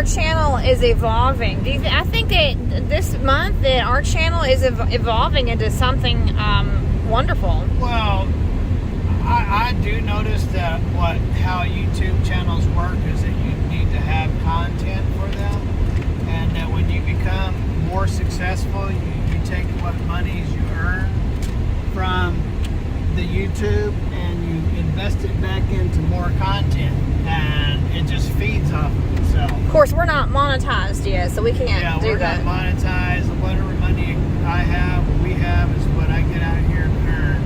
channel is evolving. I think that this month that our channel is evolving into something wonderful. Well, I do notice that how YouTube channels work is that you need to have content for them, and that when you become more successful, you take what monies you earn from the YouTube and you invest it back into more content, and it just feeds off of itself. Of course, we're not monetized yet, so we can't do that. Yeah, we're not monetized. Whatever money I have, we have, is what I get out here and earn.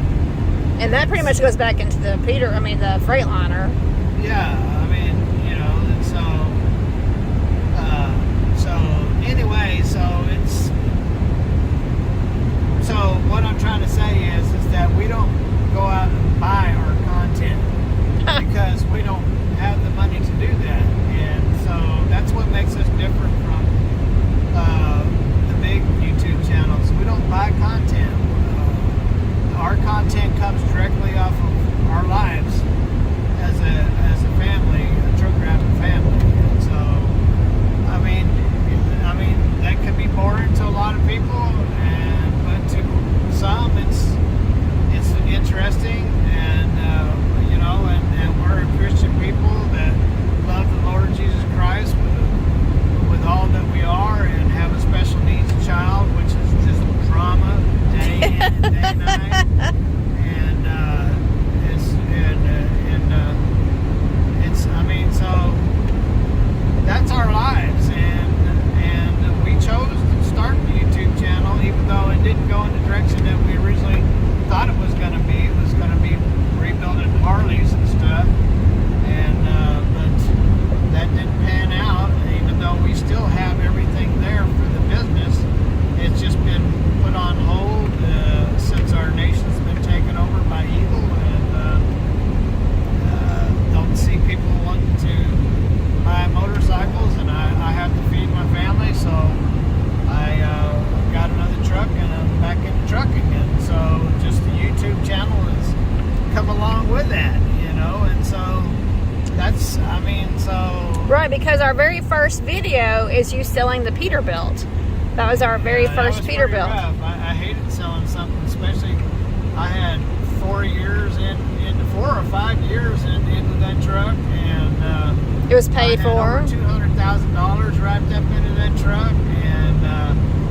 And that pretty much goes back into the the Freightliner. Yeah, I mean, and so anyway, so what I'm trying to say is that we don't go out and buy our content because we don't have the money to do that, and so that's what makes us different from the big YouTube channels. We don't buy content. Our content comes directly off of our lives as a family, a truck driving family, and so I mean that could be boring to a lot of people, but to some it's interesting, and and we're Christian people that love the Lord Jesus Christ with all that we are, and have a special needs child, which is just drama day in and day night, and so that's our lives, and we chose to start the YouTube channel, even though it didn't go in the direction that we originally thought it was going to be. It was going to be rebuilding Harleys and stuff, and but that didn't pan out. Even though we still have everything there for the business, it's just been put on hold since our nation's been taken over by evil, and don't see people wanting to buy motorcycles, and I have to feed my family, so I got another truck, and I'm back into trucking, and so just the YouTube channel has come along with that, and so that's, Right, because our very first video is you selling the Peterbilt. That was our very first Peterbilt. I hated selling something, especially I had 4 or 5 years into that truck, and it was paid for. Over $200,000 wrapped up into that truck, and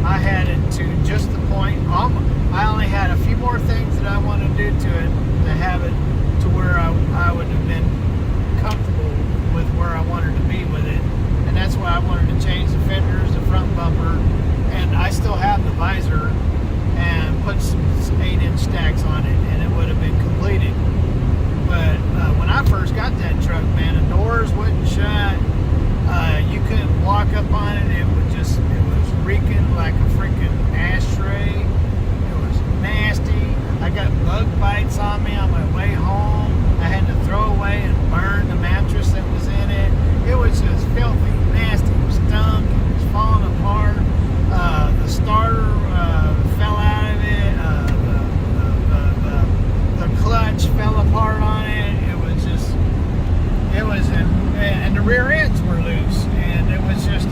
I had it to just the point. I only had a few more things that I wanted to do to it to have it to where I would have been comfortable with where I wanted to be with it, and that's why I wanted to change the fenders, the front bumper, and I still have the visor, and put some 8-inch stacks on it, and it would have been completed. But when I first got that truck, man, the doors wouldn't shut. You couldn't walk up on it. It was reeking like a freaking ashtray. It was nasty. I got bug bites on me on my way home. I had to throw away and burn the mattress that was in it. It was just filthy, nasty. It was stunk. It was falling apart. The starter fell out of it. The clutch fell apart on it. And the rear ends were loose, and it was just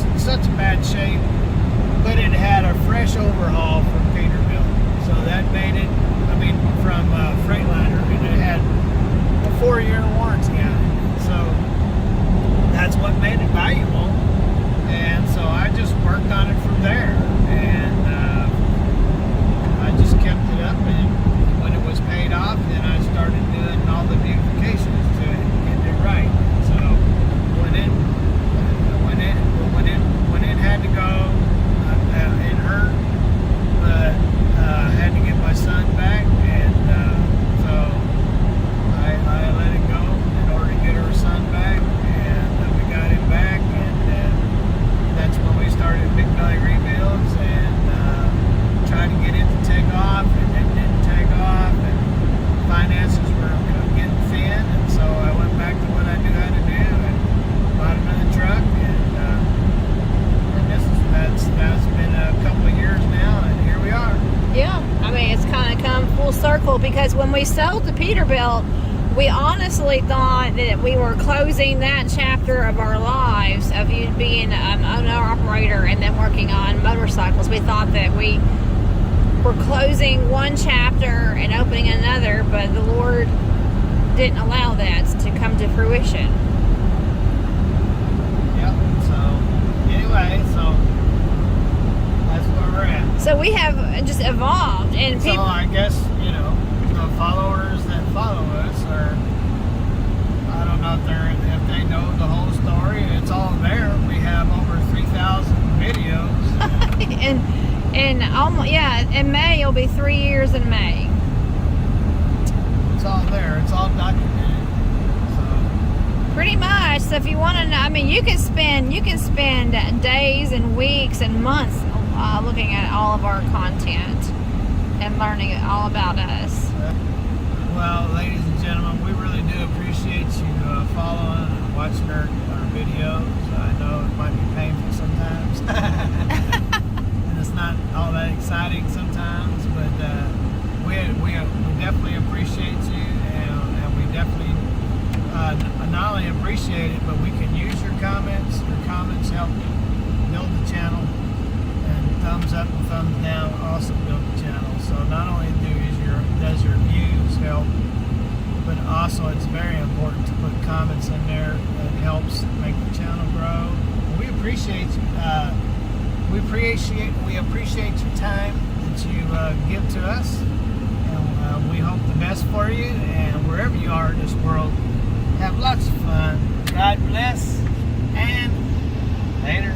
in such bad shape. But it had a fresh overhaul from Peterbilt, so that made it. From Freightliner, and it had a 4-year warranty on it. So that's what made it valuable, and so I just worked on it from there, and I just kept it up, and when it was paid off, then I started doing all the beautifications to it, getting it right. So when it had to go, it hurt, but I had to get my son back, and so I let it go in order to get her son back, and we got him back, and that's when we started Big Belly Rebuilds, and tried to get it to take off, and it didn't take off, and finances were getting thin, and so I went back to what I knew how to do, and bought another truck, and that's been a couple of years now, and here we are. Yeah, it's kind of come full circle, because when we sold the Peterbilt, we honestly thought that we were closing that chapter of our lives of you being an owner-operator and then working on motorcycles. We thought that we were closing one chapter and opening another, but the Lord didn't allow that to come to fruition. Yep. So anyway, so that's where we're at. So we have just evolved, and So people. I guess, you know, the followers that follow us are, I don't know if they know the whole story. It's all there. We have over 3,000 videos. and almost, yeah, in May it'll be 3 years in May. It's all there. It's all documented. So Pretty much. So if you want to know, I mean, you can spend days and weeks and months looking at all of our content and learning all about us. well, ladies and gentlemen, we really do appreciate you following and watching our videos. I know it might be painful sometimes. And it's not all that exciting sometimes, but we definitely appreciate you, and we definitely not only appreciate it, but we can use your comments. Your comments help build the channel, and thumbs up and thumbs down also build the channel. So not only does your views help, but also it's very important to put comments in there. It helps make the channel grow. We appreciate your time that you give to us, and we hope the best for you. And wherever you are in this world, have lots of fun. God bless, and later.